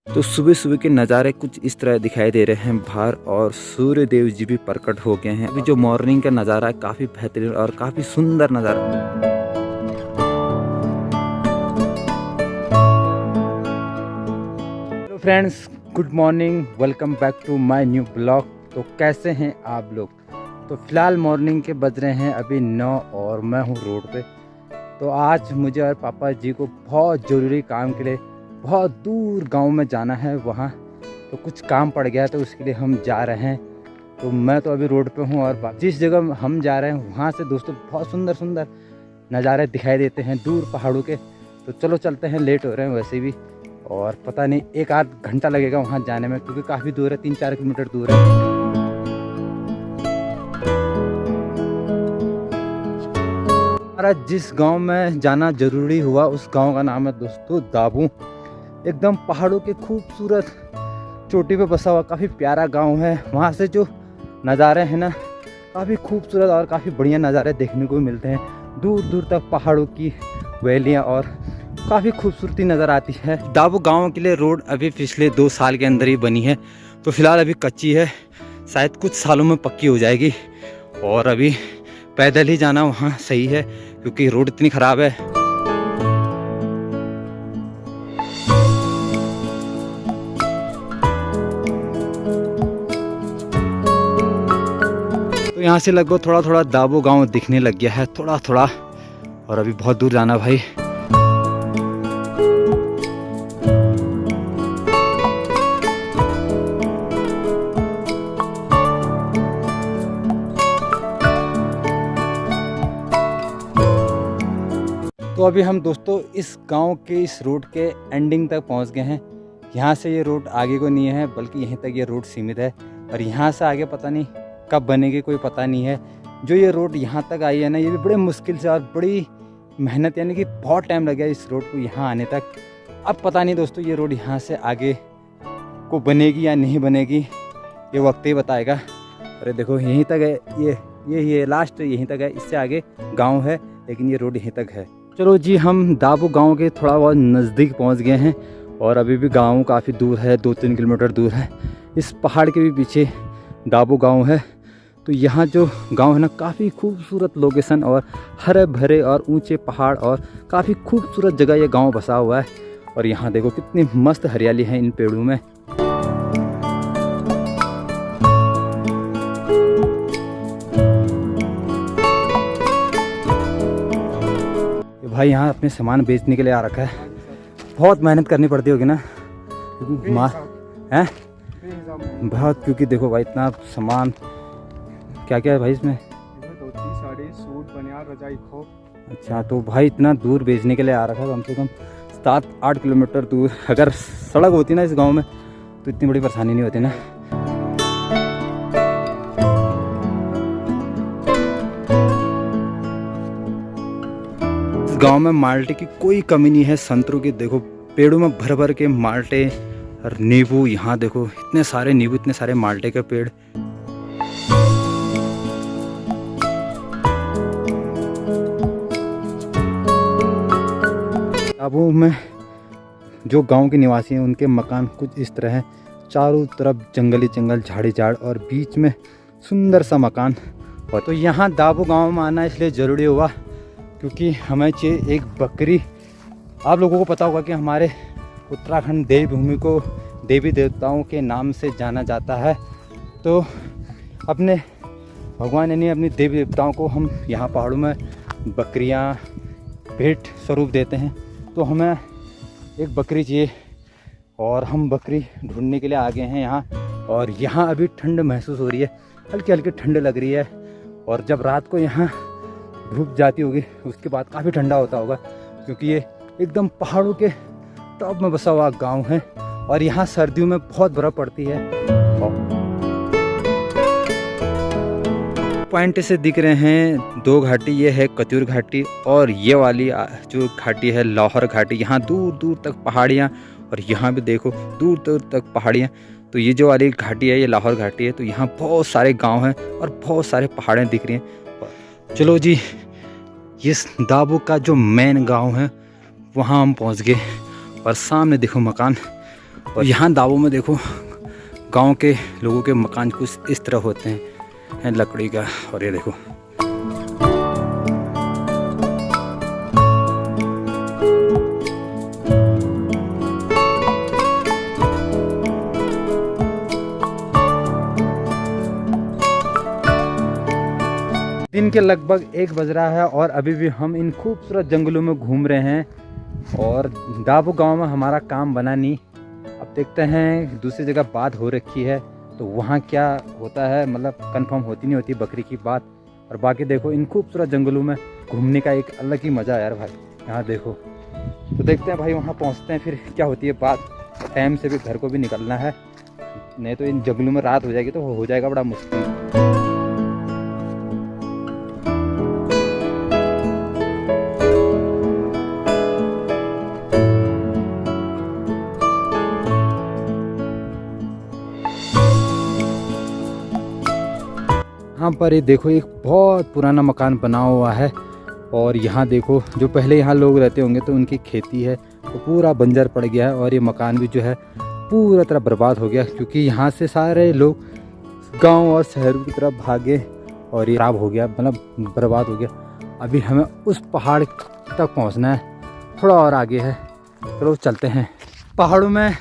तो सुबह सुबह के नज़ारे कुछ इस तरह दिखाई दे रहे हैं बाहर, और सूर्य देव जी भी प्रकट हो गए हैं। अभी जो मॉर्निंग का नज़ारा है काफ़ी बेहतरीन और काफ़ी सुंदर नज़ारा। Hello friends, good morning, welcome back to my new blog. तो कैसे हैं आप लोग? तो फिलहाल मॉर्निंग के बज रहे हैं अभी 9 और मैं हूँ रोड पे। तो आज मुझे और पापा जी को बहुत ज़रूरी काम के लिए बहुत दूर गांव में जाना है। वहाँ तो कुछ काम पड़ गया, तो उसके लिए हम जा रहे हैं। तो मैं तो अभी रोड पे हूँ, और जिस जगह हम जा रहे हैं वहाँ से दोस्तों बहुत सुंदर सुंदर नज़ारे दिखाई देते हैं दूर पहाड़ों के। तो चलो चलते हैं, लेट हो रहे हैं वैसे भी, और पता नहीं 1-8 घंटा लगेगा वहाँ जाने में, क्योंकि काफ़ी दूर है, 3-4 किलोमीटर दूर है। हमारा जिस गांव में जाना ज़रूरी हुआ उस गांव का नाम है दोस्तों दाबू। एकदम पहाड़ों के खूबसूरत चोटी पे बसा हुआ काफ़ी प्यारा गांव है। वहाँ से जो नज़ारे हैं ना, काफ़ी खूबसूरत और काफ़ी बढ़िया नज़ारे देखने को मिलते हैं। दूर दूर तक पहाड़ों की वैलियाँ और काफ़ी खूबसूरती नज़र आती है। दाबू गांव के लिए रोड अभी पिछले 2 साल के अंदर ही बनी है, तो फिलहाल अभी कच्ची है, शायद कुछ सालों में पक्की हो जाएगी। और अभी पैदल ही जाना वहाँ सही है, क्योंकि रोड इतनी ख़राब है। तो यहाँ से लगभग थोड़ा थोड़ा दाबू गांव दिखने लग गया है, थोड़ा थोड़ा, और अभी बहुत दूर जाना भाई। तो अभी हम दोस्तों इस गांव के इस रोड के एंडिंग तक पहुंच गए हैं। यहाँ से ये रोड आगे को नहीं है, बल्कि यहीं तक ये रोड सीमित है, और यहाँ से आगे पता नहीं कब बनेगी, कोई पता नहीं है। जो ये रोड यहाँ तक आई है ना, ये भी बड़े मुश्किल से और बड़ी मेहनत, यानी कि बहुत टाइम लग गया इस रोड को यहाँ आने तक। अब पता नहीं दोस्तों ये रोड यहाँ से आगे को बनेगी या नहीं बनेगी, ये वक्त ही बताएगा। अरे देखो यहीं तक है, ये लास्ट यहीं तक है, इससे आगे गाँव है, लेकिन ये रोड यहीं तक है। चलो जी, हम दाबू गांव के थोड़ा बहुत नज़दीक पहुंच गए हैं, और अभी भी गांव काफ़ी दूर है, 2-3 किलोमीटर दूर है। इस पहाड़ के भी पीछे दाबू गांव है। तो यहाँ जो गांव है ना, काफ़ी खूबसूरत लोकेशन और हरे भरे और ऊंचे पहाड़ और काफ़ी खूबसूरत जगह ये गांव बसा हुआ है। और यहाँ देखो कितनी मस्त हरियाली है इन पेड़ों में। भाई यहाँ अपने सामान बेचने के लिए आ रखा है। बहुत मेहनत करनी पड़ती होगी ना, क्योंकि हैं बहुत, क्योंकि देखो भाई इतना सामान, क्या क्या है भाई इसमें? धोती, साड़ी, सूट, बनियान, रजाई, खो। अच्छा, तो भाई इतना दूर बेचने के लिए आ रखा है, कम से कम 7-8 किलोमीटर दूर। अगर सड़क होती ना इस गांव में तो इतनी बड़ी परेशानी नहीं होती ना। गांव में माल्टे की कोई कमी नहीं है, संतरों की देखो पेड़ों में भर भर के माल्टे और नींबू। यहाँ देखो इतने सारे नींबू, इतने सारे माल्टे के पेड़। दाबू में जो गांव के निवासी हैं उनके मकान कुछ इस तरह है, चारों तरफ जंगली जंगल, झाड़ी झाड़, और बीच में सुंदर सा मकान। और तो यहाँ दाबू गांव में आना इसलिए ज़रूरी हुआ क्योंकि हमें चाहिए एक बकरी। आप लोगों को पता होगा कि हमारे उत्तराखंड देवभूमि को देवी देवताओं के नाम से जाना जाता है। तो अपने भगवान यानी अपने देवी देवताओं को हम यहाँ पहाड़ों में बकरियाँ भेंट स्वरूप देते हैं। तो हमें एक बकरी चाहिए, और हम बकरी ढूंढने के लिए आ गए हैं यहाँ। और यहाँ अभी ठंड महसूस हो रही है, हल्की हल्की ठंड लग रही है। और जब रात को यहाँ धूप जाती होगी उसके बाद काफ़ी ठंडा होता होगा, क्योंकि ये एकदम पहाड़ों के टॉप में बसा हुआ गांव है। और यहाँ सर्दियों में बहुत बर्फ़ पड़ती है। पॉइंट से दिख रहे हैं 2 घाटी, ये है कतूर घाटी, और ये वाली जो घाटी है लाहौर घाटी। यहाँ दूर दूर तक पहाड़ियाँ, और यहाँ भी देखो दूर दूर तक पहाड़ियाँ। तो ये जो वाली घाटी है ये लाहौर घाटी है। तो यहाँ बहुत सारे गांव हैं और बहुत सारे पहाड़ें दिख रही हैं। चलो जी, इस दाबू का जो मेन गांव है वहाँ हम पहुँच गए, और सामने देखो मकान। और यहाँ दावों में देखो गांव के लोगों के मकान कुछ इस तरह होते हैं लकड़ी का। और ये देखो दिन के लगभग 1 बज रहा है और अभी भी हम इन खूबसूरत जंगलों में घूम रहे हैं। और दाबो गांव में हमारा काम बना नहीं, अब देखते हैं दूसरी जगह बात हो रखी है तो वहाँ क्या होता है, मतलब कंफर्म होती नहीं होती बकरी की बात। और बाकी देखो इन खूबसूरत जंगलों में घूमने का एक अलग ही मज़ा है यार भाई। यहाँ देखो तो देखते हैं भाई, वहाँ पहुँचते हैं फिर क्या होती है बात। टाइम से भी घर को भी निकलना है, नहीं तो इन जंगलों में रात हो जाएगी तो हो जाएगा बड़ा मुश्किल। यहाँ पर ये देखो एक बहुत पुराना मकान बना हुआ है और यहाँ देखो जो पहले यहाँ लोग रहते होंगे तो उनकी खेती है तो पूरा बंजर पड़ गया है। और ये मकान भी जो है पूरा तरह बर्बाद हो गया क्योंकि यहाँ से सारे लोग गांव और शहर की तरफ भागे और ये खराब हो गया, मतलब बर्बाद हो गया। अभी हमें उस पहाड़ तक पहुँचना है, थोड़ा और आगे है, चलो चलते हैं। पहाड़ों में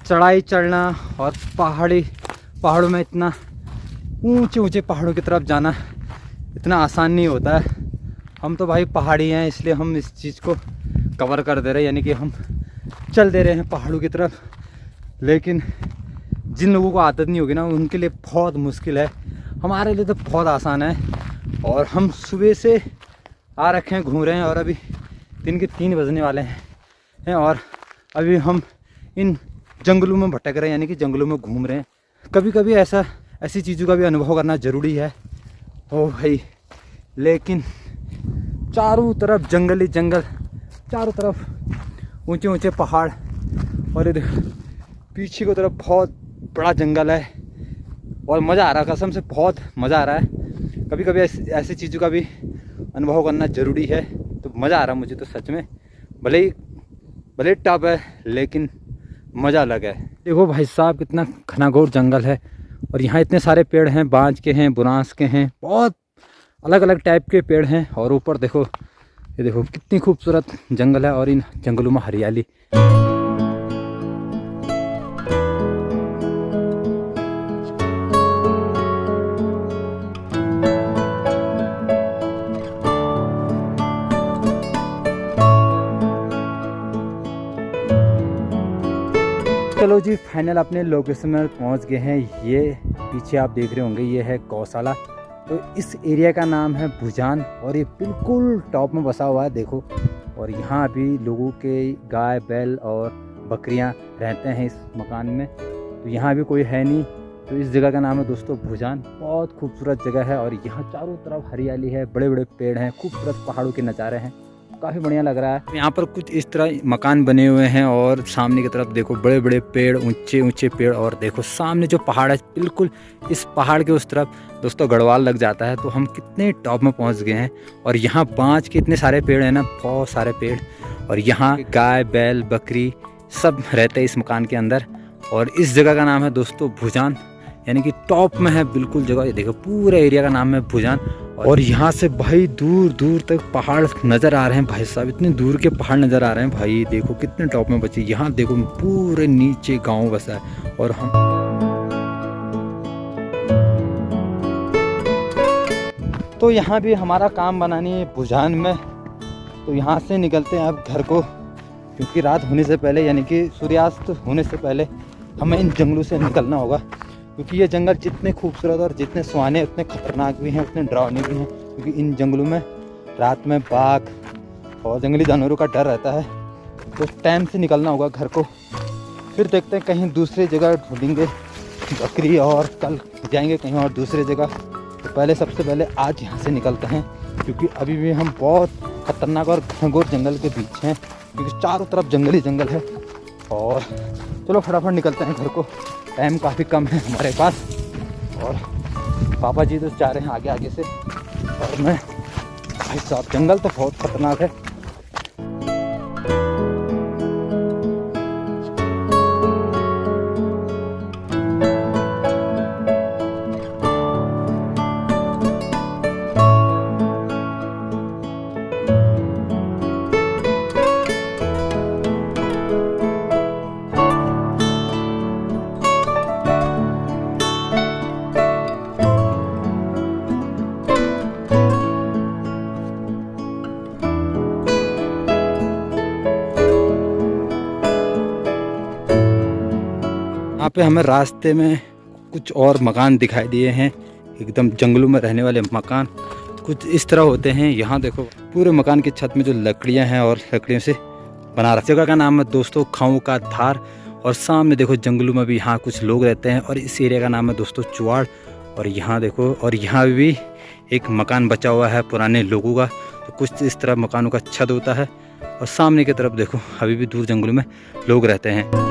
चढ़ाई चढ़ना और पहाड़ों में इतना ऊंचे ऊंचे पहाड़ों की तरफ जाना इतना आसान नहीं होता है। हम तो भाई पहाड़ी हैं इसलिए हम इस चीज़ को कवर कर दे रहे हैं, यानी कि हम चल दे रहे हैं पहाड़ों की तरफ। लेकिन जिन लोगों को आदत नहीं होगी ना उनके लिए बहुत मुश्किल है, हमारे लिए तो बहुत आसान है। और हम सुबह से आ रखे हैं, घूम रहे हैं और अभी दिन के 3 बजने वाले हैं और अभी हम इन जंगलों में भटक रहे हैं, यानी कि जंगलों में घूम रहे हैं। कभी कभी ऐसी चीज़ों का भी अनुभव करना ज़रूरी है ओ भाई। लेकिन चारों तरफ जंगल ही जंगल, चारों तरफ ऊंचे ऊंचे पहाड़ और ये देखो पीछे की तरफ बहुत बड़ा जंगल है और मज़ा आ रहा है, कसम से बहुत मज़ा आ रहा है। कभी कभी ऐसी चीज़ों का भी अनुभव करना ज़रूरी है, तो मज़ा आ रहा है मुझे तो सच में। भले टफ है लेकिन मज़ा अलग है। देखो भाई साहब कितना घनाघोर जंगल है और यहाँ इतने सारे पेड़ हैं, बांज के हैं, बुरांस के हैं, बहुत अलग अलग टाइप के पेड़ हैं। और ऊपर देखो ये देखो कितनी खूबसूरत जंगल है और इन जंगलों में हरियाली। चलो जी फाइनल अपने लोकेशन में पहुंच गए हैं। ये पीछे आप देख रहे होंगे ये है गौशाला। तो इस एरिया का नाम है भुजान और ये बिल्कुल टॉप में बसा हुआ है देखो। और यहाँ अभी लोगों के गाय बैल और बकरियाँ रहते हैं इस मकान में, तो यहाँ भी कोई है नहीं। तो इस जगह का नाम है दोस्तों भुजान। बहुत खूबसूरत जगह है और यहाँ चारों तरफ हरियाली है, बड़े बड़े पेड़ हैं, खूबसूरत पहाड़ों के नज़ारे हैं, काफ़ी बढ़िया लग रहा है। यहाँ पर कुछ इस तरह मकान बने हुए हैं और सामने की तरफ देखो बड़े बड़े पेड़, ऊंचे ऊंचे पेड़। और देखो सामने जो पहाड़ है बिल्कुल इस पहाड़ के उस तरफ दोस्तों गढ़वाल लग जाता है। तो हम कितने टॉप में पहुँच गए हैं और यहाँ बांज के इतने सारे पेड़ हैं ना, बहुत सारे पेड़। और यहाँ गाय बैल बकरी सब रहते हैं इस मकान के अंदर। और इस जगह का नाम है दोस्तों भुजान, यानी कि टॉप में है बिल्कुल जगह। ये देखो पूरे एरिया का नाम है भुजान। और यहाँ से भाई दूर दूर तक पहाड़ नज़र आ रहे हैं भाई साहब, इतने दूर के पहाड़ नज़र आ रहे हैं भाई। देखो कितने टॉप में बचे। यहाँ देखो पूरे नीचे गांव बसा है और हम तो यहाँ भी हमारा काम बनानी है भुजान में। तो यहाँ से निकलते हैं अब घर को, क्योंकि रात होने से पहले यानी कि सूर्यास्त होने से पहले हमें इन जंगलों से निकलना होगा। क्योंकि ये जंगल जितने खूबसूरत और जितने सुहाने उतने खतरनाक भी हैं, उतने डरावने भी हैं। क्योंकि इन जंगलों में रात में बाघ और जंगली जानवरों का डर रहता है। तो टाइम से निकलना होगा घर को। फिर देखते हैं कहीं दूसरी जगह ढूंढेंगे बकरी और कल जाएंगे कहीं और दूसरी जगह। तो पहले सबसे पहले आज यहाँ से निकलते हैं, क्योंकि अभी भी हम बहुत खतरनाक और घनघोर जंगल के बीच हैं, क्योंकि चारों तरफ जंगल ही जंगल है। और चलो फटाफट निकलते हैं घर को, टाइम काफ़ी कम है हमारे पास। और पापा जी तो जा रहे हैं आगे आगे से और मैं भाई साहब जंगल तो बहुत खतरनाक है। यहाँ पे हमें रास्ते में कुछ और मकान दिखाई दिए हैं, एकदम जंगलों में रहने वाले मकान कुछ इस तरह होते हैं। यहाँ देखो पूरे मकान की छत में जो लकड़ियाँ हैं और लकड़ियों से बना रखा। जगह का नाम है दोस्तों खाऊ का धार, और सामने देखो जंगलों में भी यहाँ कुछ लोग रहते हैं, और इस एरिया का नाम है दोस्तों चुवाड़। और यहाँ देखो, और यहाँ भी एक मकान बचा हुआ है पुराने लोगों का, तो कुछ इस तरह मकानों का छत होता है। और सामने की तरफ देखो अभी भी दूर जंगलों में लोग रहते हैं।